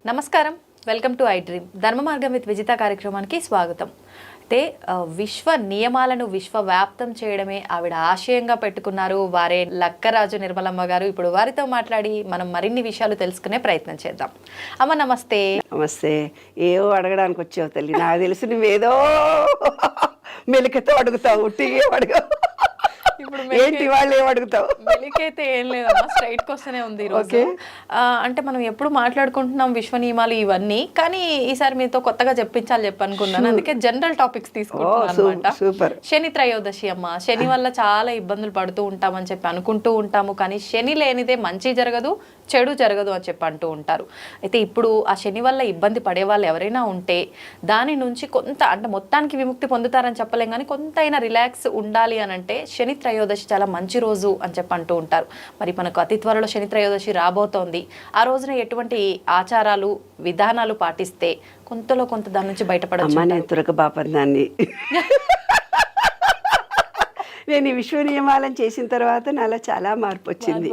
నమస్కారం, welcome to I dream. ధర్మ మార్గం విత్ విజిత కార్యక్రమానికి స్వాగతం. అయితే విశ్వ నియమాలను విశ్వవ్యాప్తం చేయడమే ఆవిడ ఆశయంగా పెట్టుకున్నారు వారే లక్కరాజు నిర్మలమ్మ గారు. ఇప్పుడు వారితో మాట్లాడి మనం మరిన్ని విషయాలు తెలుసుకునే ప్రయత్నం చేద్దాం. అమ్మ నమస్తే. నమస్తే. ఏవో అడగడానికి వచ్చావు తల్లి, నాకు తెలుసు నువ్వేదో మెలికతో అడుగుతావు, ఉట్టిగా అడగవు. ఇప్పుడు ఏంటి వాళ్ళు ఏం అడుగుతావు? మెలికైతే ఏం లేదమ్మా, స్ట్రైట్ క్వశ్చనే ఉంది ఈరోజు. అంటే మనం ఎప్పుడు మాట్లాడుకుంటున్నాం విశ్వ నియమాలు ఇవన్నీ, కానీ ఈసారి మీతో కొత్తగా చెప్పనుకున్నాను, అందుకే జనరల్ టాపిక్స్ తీసుకుంటున్నాను అనమాట. శని త్రయోదశి అమ్మ, శని వల్ల చాలా ఇబ్బందులు పడుతూ ఉంటామని చెప్పి అనుకుంటూ ఉంటాము, కానీ శని లేనిదే మంచి జరగదు, చెడు జరగదు అని చెప్పి అంటూ ఉంటారు. అయితే ఇప్పుడు ఆ శని వల్ల ఇబ్బంది పడే వాళ్ళు ఎవరైనా ఉంటే దాని నుంచి కొంత, అంటే మొత్తానికి విముక్తి పొందుతారని చెప్పలేం, కానీ కొంత అయినా రిలాక్స్ ఉండాలి అని అంటే శని త్రయోదశి చాలా మంచి రోజు అని చెప్పి అంటూ ఉంటారు. మరి మనకు అతి త్వరలో శని త్రయోదశి రాబోతోంది. ఆ రోజున ఎటువంటి ఆచారాలు విధానాలు పాటిస్తే కొంతలో కొంత దాని నుంచి బయటపడచ్చు? నేను ఈ విశ్వ నియమాలను చేసిన తర్వాత నాలో చాలా మార్పు వచ్చింది.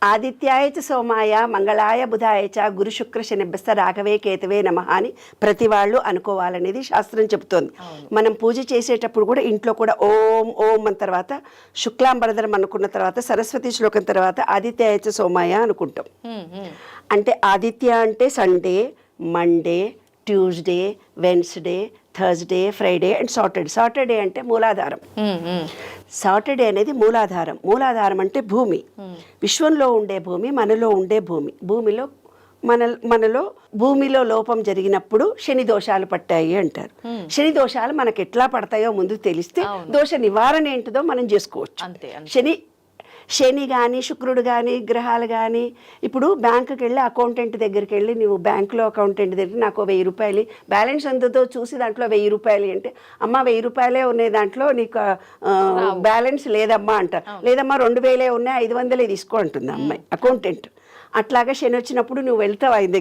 ఆదిత్యాయ చ సోమాయ మంగళాయ బుధాయ చ గురు శుక్ర శనిభ్యస్త రాఘవే కేతవే నమః అని ప్రతి వాళ్ళు అనుకోవాలనేది శాస్త్రం చెబుతోంది. మనం పూజ చేసేటప్పుడు కూడా ఇంట్లో కూడా ఓం ఓం అన్న తర్వాత శుక్లాంబరధరం అనుకున్న తర్వాత సరస్వతి శ్లోకం తర్వాత ఆదిత్యాయ చ సోమాయ అనుకుంటాం. అంటే ఆదిత్య అంటే Sunday, Monday, Tuesday, Wednesday, Thursday, Friday and Saturday. Saturday అంటే మూలాధారం. సాటర్డే అనేది మూలాధారం. మూలాధారం అంటే భూమి, విశ్వంలో ఉండే భూమి, మనలో ఉండే భూమి. మనలో భూమిలో లోపం జరిగినప్పుడు శని దోషాలు పట్టాయి అంటారు. శని దోషాలు మనకు ఎట్లా పడతాయో ముందు తెలిస్తే దోష నివారణ ఏంటిదో మనం చేసుకోవచ్చు. శని కానీ శుక్రుడు కానీ గ్రహాలు కానీ, ఇప్పుడు బ్యాంకుకి వెళ్ళి అకౌంటెంట్ దగ్గరికి వెళ్ళి నువ్వు బ్యాంకులో అకౌంటెంట్ దగ్గర నాకు 1000 రూపాయలు బ్యాలెన్స్ ఎంతతో చూసి దాంట్లో 1000 రూపాయలు అంటే, అమ్మ 1000 రూపాయలే ఉన్నాయి దాంట్లో నీకు బ్యాలెన్స్ లేదమ్మా అంటారు. లేదమ్మా 2000 ఉన్నాయి 500 తీసుకో అంటుంది అమ్మాయి అకౌంటెంట్. అట్లాగా శని వచ్చినప్పుడు నువ్వు వెళ్తావు ఆయన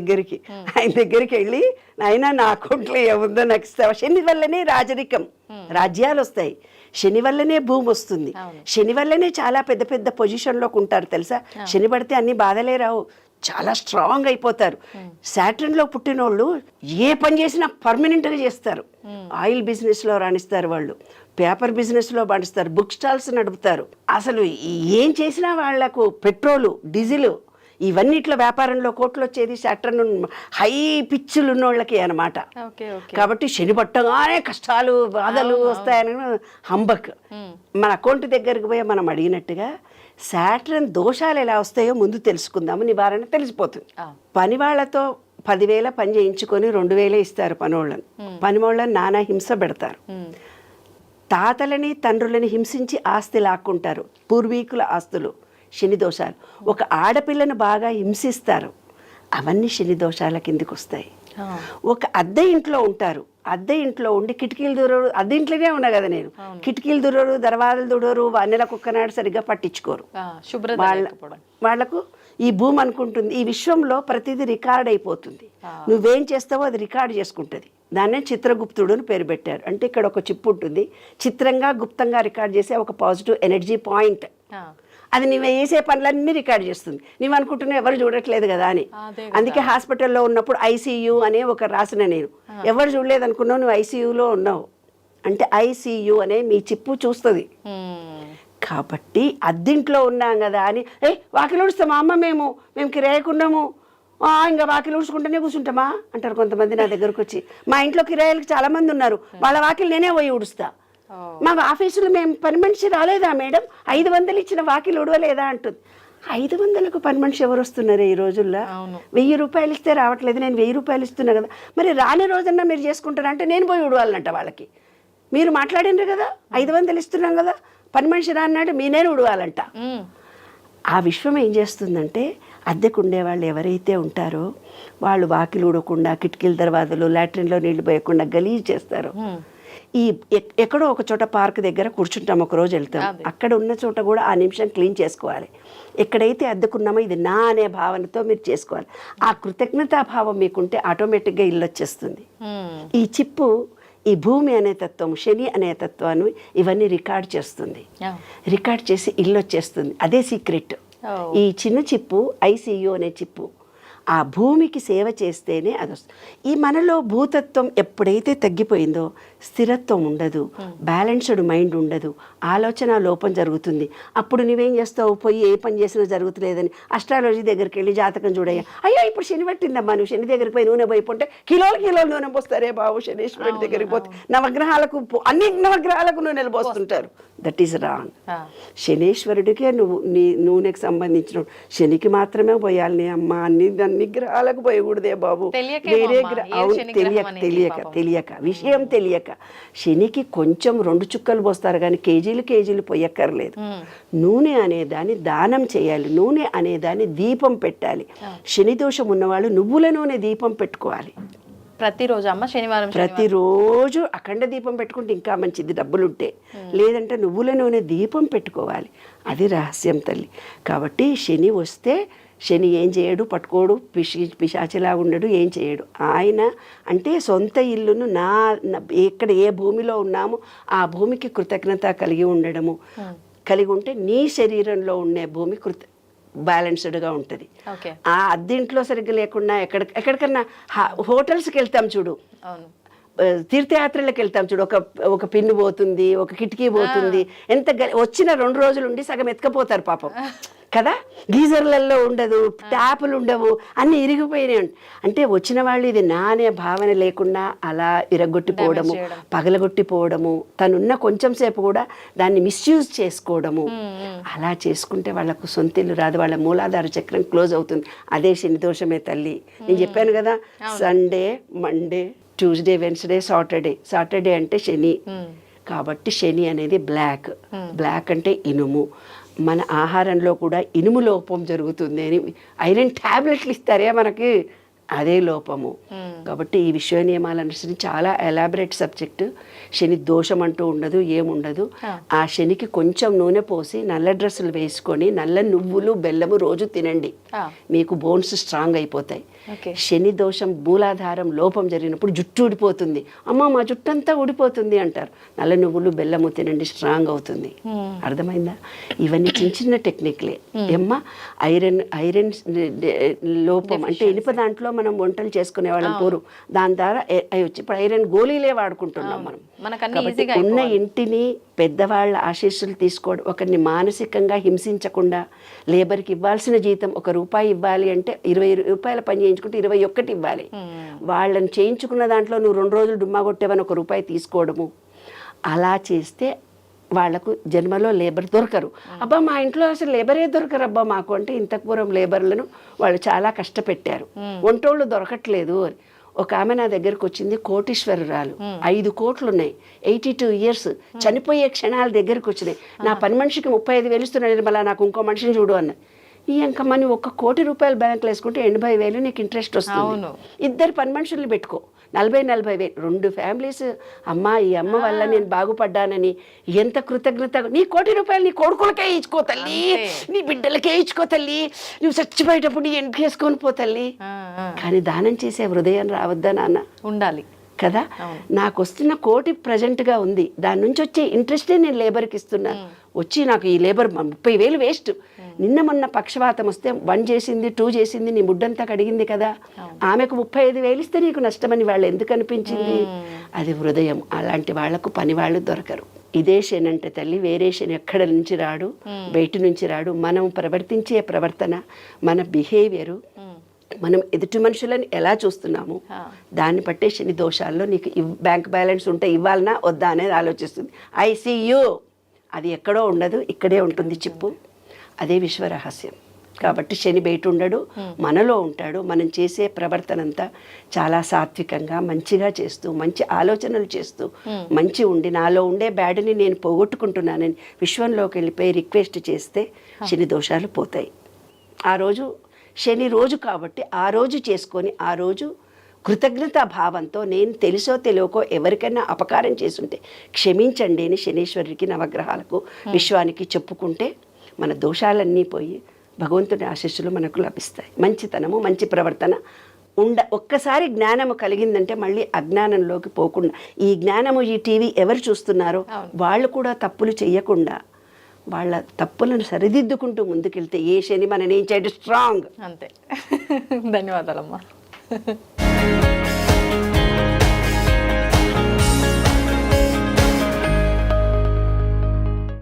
దగ్గరికి వెళ్ళి, అయినా నా అకౌంట్లో ఏముందో నాకు ఇస్తావా. శని వల్లనే రాజరికం, రాజ్యాలు వస్తాయి. శని వల్లనే భూమి వస్తుంది. శని వల్లనే చాలా పెద్ద పెద్ద పొజిషన్లోకి ఉంటారు తెలుసా. శని పడితే అన్ని బాధలే రావు, చాలా స్ట్రాంగ్ అయిపోతారు. సాటర్న్లో పుట్టినోళ్ళు ఏ పని చేసినా పర్మనెంట్గా చేస్తారు. ఆయిల్ బిజినెస్లో రాణిస్తారు వాళ్ళు, పేపర్ బిజినెస్లో రాణిస్తారు, బుక్ స్టాల్స్ నడుపుతారు. అసలు ఏం చేసినా వాళ్లకు పెట్రోలు, డీజిల్ ఇవన్నిట్లో వ్యాపారంలో కోట్లు వచ్చేది సాటర్న్ హై పిచ్చులు ఉన్నోళ్ళకి అనమాట. కాబట్టి శని పట్టగానే కష్టాలు బాధలు వస్తాయని హంబక్. మన అకౌంట్ దగ్గరికి పోయి మనం అడిగినట్టుగా సాటర్న్ దోషాలు ఎలా వస్తాయో ముందు తెలుసుకుందాము, నివారణ తెలిసిపోతుంది. పని వాళ్ళతో 10,000 పని చేయించుకొని 2,000 ఇస్తారు పనివాళ్ళని నానా హింస పెడతారు. తాతలని తండ్రులని హింసించి ఆస్తి లాక్కుంటారు, పూర్వీకుల ఆస్తులు. శని దోషాలు. ఒక ఆడపిల్లను బాగా హింసిస్తారు, అవన్నీ శని దోషాల కిందికి వస్తాయి. ఒక అద్దె ఇంట్లో ఉంటారు, అద్దె ఇంట్లో ఉండి కిటికీలు దూరరు, అద్దె ఇంట్లోనే ఉన్నా కదా నేను, కిటికీలు దూరరు, దర్వాజలు దూడరు, నెల కుక్కనాడు సరిగ్గా పట్టించుకోరు. వాళ్లకు ఈ భూమి అనుకుంటుంది ఈ విశ్వంలో ప్రతిదీ రికార్డ్ అయిపోతుంది. నువ్వేం చేస్తావో అది రికార్డ్ చేసుకుంటుంది. దాన్నే చిత్రగుప్తుడు అని పేరు పెట్టారు. అంటే ఇక్కడ ఒక చిప్పు ఉంటుంది, చిత్రంగా గుప్తంగా రికార్డ్ చేసే ఒక పాజిటివ్ ఎనర్జీ పాయింట్. అది నువ్వు వేసే పనులన్నీ రికార్డ్ చేస్తుంది. నువ్వు అనుకుంటున్నావు ఎవరు చూడట్లేదు కదా అని. అందుకే హాస్పిటల్లో ఉన్నప్పుడు ఐసీయూ అనే ఒక రాసిన నేను, ఎవరు చూడలేదు అనుకున్నావు, నువ్వు ఐసీయూలో ఉన్నావు అంటే ఐసీయూ అనే మీ చిప్పు చూస్తుంది. కాబట్టి అద్దింట్లో ఉన్నాం కదా అని వాకిలు ఊడుస్తామా అమ్మ, మేము కిరాయకున్నాము, ఇంకా వాకిలు ఊడ్చుకుంటూనే కూర్చుంటామా అంటారు కొంతమంది నా దగ్గరకు వచ్చి. మా ఇంట్లో కిరాయిలకు చాలా మంది ఉన్నారు, వాళ్ళ వాకిలు నేనే పోయి ఊడుస్తా. మా ఆఫీసులో మేము పని మనిషి రాలేదా మేడం, 500 ఇచ్చిన వాకిలు ఉడవలేదా అంటుంది. 500కు పని మనిషి ఎవరు వస్తున్నారు ఈ రోజుల్లో? 1000 రూపాయలు ఇస్తే రావట్లేదు, నేను 1000 రూపాయలు ఇస్తున్నా కదా, మరి రాని రోజన్నా మీరు చేసుకుంటారా అంటే నేను పోయి ఉడవాలంట వాళ్ళకి. మీరు మాట్లాడినారు కదా 500 ఇస్తున్నాం కదా, పని మనిషి రాన్నాడు నేనే ఉడవాలంట. ఆ విశ్వం ఏం చేస్తుందంటే అద్దెకు ఉండేవాళ్ళు ఎవరైతే ఉంటారో వాళ్ళు వాకిలు ఊడకుండా, కిటికీల దర్వాజలు, లాట్రిన్లో నీళ్లు పోయకుండా గలీజ్ చేస్తారు. ఈ ఎక్కడో ఒక చోట పార్క్ దగ్గర కూర్చుంటాం, ఒక రోజు వెళ్తాం, అక్కడ ఉన్న చోట కూడా ఆ నిమిషం క్లీన్ చేసుకోవాలి. ఎక్కడైతే అద్దెకున్నామో ఇది నా అనే భావనతో మీరు చేసుకోవాలి. ఆ కృతజ్ఞతాభావం మీకుంటే ఆటోమేటిక్గా ఇల్లు వచ్చేస్తుంది. ఈ చిప్పు, ఈ భూమి అనే తత్వం, శని అనే తత్వాన్ని ఇవన్నీ రికార్డ్ చేస్తుంది. రికార్డ్ చేసి ఇల్లు వచ్చేస్తుంది. అదే సీక్రెట్. ఈ చిన్న చిప్పు ఐసీయూ అనే చిప్పు. ఆ భూమికి సేవ చేస్తేనే అది వస్తుంది. ఈ మనలో భూతత్వం ఎప్పుడైతే తగ్గిపోయిందో స్థిరత్వం ఉండదు, బ్యాలెన్స్డ్ మైండ్ ఉండదు, ఆలోచన లోపం జరుగుతుంది. అప్పుడు నువ్వేం చేస్తావు, పోయి ఏ పని చేసినా జరుగుతులేదని అస్ట్రాలజీ దగ్గరికి వెళ్ళి జాతకం చూడయ్యా, అయ్యో ఇప్పుడు శని పట్టిందమ్మా, నువ్వు శని దగ్గరికి పోయి నూనె పోయిపోతే కిలోలు నూనె పోస్తారే బాబు, శనీశ్వరుడి దగ్గరికి పోతే నవగ్రహాలకు అన్ని నవగ్రహాలకు నూనెలు పోస్తుంటారు. That is wrong. శనీశ్వరుడికే నువ్వు నీ నూనెకి సంబంధించిన, శనికి మాత్రమే పోయాలి నీ అమ్మ, అన్ని గ్రహాలకు పోయకూడదే బాబు. వేరే తెలియక విషయం తెలియక శనికి కొంచెం 2 చుక్కలు పోస్తారు కానీ కేజీలు పోయక్కర్లేదు. నూనె అనేదాన్ని దానం చేయాలి, నూనె అనేదాన్ని దీపం పెట్టాలి. శని దోషం ఉన్నవాళ్ళు నువ్వుల నూనె దీపం పెట్టుకోవాలి ప్రతిరోజు. అమ్మ శనివారం ప్రతిరోజు అఖండ దీపం పెట్టుకుంటే ఇంకా మంచిది, డబ్బులుంటే. లేదంటే నువ్వుల నూనె దీపం పెట్టుకోవాలి. అది రహస్యం తల్లి. కాబట్టి శని వస్తే శని ఏం చేయడు, పట్టుకోడు, పిశాచిలాగా ఉండడు, ఏం చేయడు. ఆయన అంటే సొంత ఇల్లును ఎక్కడ ఏ భూమిలో ఉన్నామో ఆ భూమికి కృతజ్ఞత కలిగి ఉండడము, కలిగి ఉంటే నీ శరీరంలో ఉండే భూమి బ్యాలెన్స్డ్గా ఉంటుంది. ఆ అద్దెంట్లో సరిగ్గా లేకుండా ఎక్కడికన్నా హోటల్స్కి వెళ్తాం చూడు, తీర్థయాత్రలకు వెళ్తాం చూడు, ఒక పిన్ను పోతుంది, ఒక కిటికీ పోతుంది, ఎంత వచ్చిన 2 రోజులు ఉండి సగం ఎత్తుకపోతారు పాపం కదా. గీజర్లలో ఉండదు, ట్యాపులు ఉండవు, అన్నీ ఇరిగిపోయినాయి. అంటే వచ్చిన వాళ్ళు ఇది నానే భావన లేకుండా అలా ఇరగొట్టిపోవడము, పగలగొట్టిపోవడము, తనున్న కొంచెం సేపు కూడా దాన్ని మిస్యూజ్ చేసుకోవడము, అలా చేసుకుంటే వాళ్ళకు సొంత ఇల్లు రాదు, వాళ్ళ మూలాధార చక్రం క్లోజ్ అవుతుంది. అదే శని దోషమే తల్లి. నేను చెప్పాను కదా, Sunday, Monday, Tuesday, Wednesday, Saturday అంటే శని. కాబట్టి శని అనేది బ్లాక్ అంటే ఇనుము. మన ఆహారంలో కూడా ఇనుము లోపం జరుగుతుంది అని ఐరన్ ట్యాబ్లెట్లు ఇస్తారే మనకి, అదే లోపము. కాబట్టి ఈ విశ్వ నియమాలు అనుసరించి చాలా ఎలాబరేట్ సబ్జెక్టు. శని దోషం అంటూ ఉండదు, ఏముండదు. ఆ శనికి కొంచెం నూనె పోసి నల్ల డ్రెస్సులు వేసుకొని నల్ల నువ్వులు బెల్లము రోజు తినండి, మీకు బోన్స్ స్ట్రాంగ్ అయిపోతాయి. శని దోషం మూలాధారం లోపం జరిగినప్పుడు జుట్టు ఊడిపోతుంది, అమ్మ మా జుట్టు అంతా ఊడిపోతుంది అంటారు. నల్ల నువ్వులు బెల్లము తినండి, స్ట్రాంగ్ అవుతుంది. అర్థమైందా? ఇవన్నీ చిన్న టెక్నిక్లే. ఏమ్మా ఐరన్ లోపం అంటే ఇనుప దాంట్లో మనం వంటలు చేసుకునే వాళ్ళం పూర్వం, దాని ద్వారా అవి వచ్చి ఇప్పుడు ఐరన్ గోళీలే వాడుకుంటున్నాం మనం. కాబట్టి ఉన్న ఇంటిని పెద్దవాళ్ళ ఆశీస్సులు తీసుకోవడం, ఒకరిని మానసికంగా హింసించకుండా, లేబర్కి ఇవ్వాల్సిన జీతం ₹1 ఇవ్వాలి అంటే 20 రూపాయల పని చేయించుకుంటే 21 ఇవ్వాలి. వాళ్ళని చేయించుకున్న దాంట్లో నువ్వు 2 రోజులు డుమ్మా కొట్టేవని ₹1 తీసుకోవడము, అలా చేస్తే వాళ్లకు జన్మలో లేబర్ దొరకరు. అబ్బా మా ఇంట్లో అసలు లేబరే దొరకరు అబ్బా మాకు అంటే, ఇంత పూర్వం లేబర్లను వాళ్ళు చాలా కష్టపెట్టారు, వంటోళ్ళు దొరకట్లేదు. ఒక ఆమె నా దగ్గరకు వచ్చింది, కోటీశ్వరురాలు, 5 కోట్లు ఉన్నాయి, 82 years, చనిపోయే క్షణాల దగ్గరకు వచ్చినాయి. నా పని మనిషికి 35,000 ఇస్తున్నాడు, మళ్ళీ నాకు ఇంకో మనిషిని చూడు అన్న. ఈ అంకమ్మ నువ్వు ₹1 కోటి బ్యాంకులో వేసుకుంటే 80,000 నీకు ఇంట్రెస్ట్ వస్తుంది. 2 పని మనుషుల్ని పెట్టుకో, 40,000 2 ఫ్యామిలీస్. అమ్మ ఈ అమ్మ వల్ల నేను బాగుపడ్డానని ఎంత కృతజ్ఞత. నీ ₹1 నీ కొడుకులకే ఇచ్చుకో తల్లి, నీ బిడ్డలకే ఇచ్చుకో తల్లి, నువ్వు చచ్చిపోయేటప్పుడు నీ ఎంట్రీ వేసుకొని పోతల్లి. కానీ దానం చేసే హృదయం రావద్దా నాన్న? ఉండాలి కదా. నాకు వస్తున్న ₹1 ప్రజెంట్గా ఉంది, దాని నుంచి వచ్చే ఇంట్రెస్టే నేను లేబర్కి ఇస్తున్నాను. వచ్చి నాకు ఈ లేబర్ 30,000 వేస్ట్. నిన్న మొన్న పక్షవాతం వస్తే 1 చేసింది 2 చేసింది, నీ ముడ్డంతా కడిగింది కదా, ఆమెకు 35,000 ఇస్తే నీకు నష్టమని వాళ్ళు ఎందుకు అనిపించింది? అది హృదయం. అలాంటి వాళ్లకు పని వాళ్ళు దొరకరు. ఇదే శని అంటే తల్లి, వేరే శని ఎక్కడ నుంచి రాడు, బయట నుంచి రాడు. మనం ప్రవర్తించే ప్రవర్తన, మన బిహేవియరు, మనం ఎదుటి మనుషులను ఎలా చూస్తున్నాము దాన్ని బట్టే శని దోషాల్లో నీకు బ్యాంక్ బ్యాలెన్స్ ఉంటే ఇవ్వాలనా వద్దా అనేది ఆలోచిస్తుంది. ఐసీయూ అది ఎక్కడో ఉండదు, ఇక్కడే ఉంటుంది చిప్పు. అదే విశ్వరహస్యం. కాబట్టి శని బయట ఉండడు, మనలో ఉంటాడు. మనం చేసే ప్రవర్తన అంతా చాలా సాత్వికంగా మంచిగా చేస్తూ, మంచి ఆలోచనలు చేస్తూ, మంచి ఉండి నాలో ఉండే బ్యాడ్ని నేను పోగొట్టుకుంటున్నానని విశ్వంలోకి వెళ్ళిపోయి రిక్వెస్ట్ చేస్తే శని దోషాలు పోతాయి. ఆ రోజు శని రోజు కాబట్టి ఆ రోజు చేసుకొని, ఆ రోజు కృతజ్ఞతా భావంతో నేను తెలుసో తెలియకో ఎవరికైనా అపకారం చేసుంటే క్షమించండి అని శనీశ్వరుడికి, నవగ్రహాలకు, విశ్వానికి చెప్పుకుంటే మన దోషాలన్నీ పోయి భగవంతుడి ఆశీస్సులు మనకు లభిస్తాయి. మంచితనము, మంచి ప్రవర్తన ఒక్కసారి జ్ఞానము కలిగిందంటే మళ్ళీ అజ్ఞానంలోకి పోకుండా, ఈ జ్ఞానము ఈ టీవీ ఎవరు చూస్తున్నారో వాళ్ళు కూడా తప్పులు చెయ్యకుండా వాళ్ళ తప్పులను సరిదిద్దుకుంటూ ముందుకెళ్తే ఏ శని మనని ఏం చేయడం స్ట్రాంగ్ అంతే. ధన్యవాదాలమ్మా.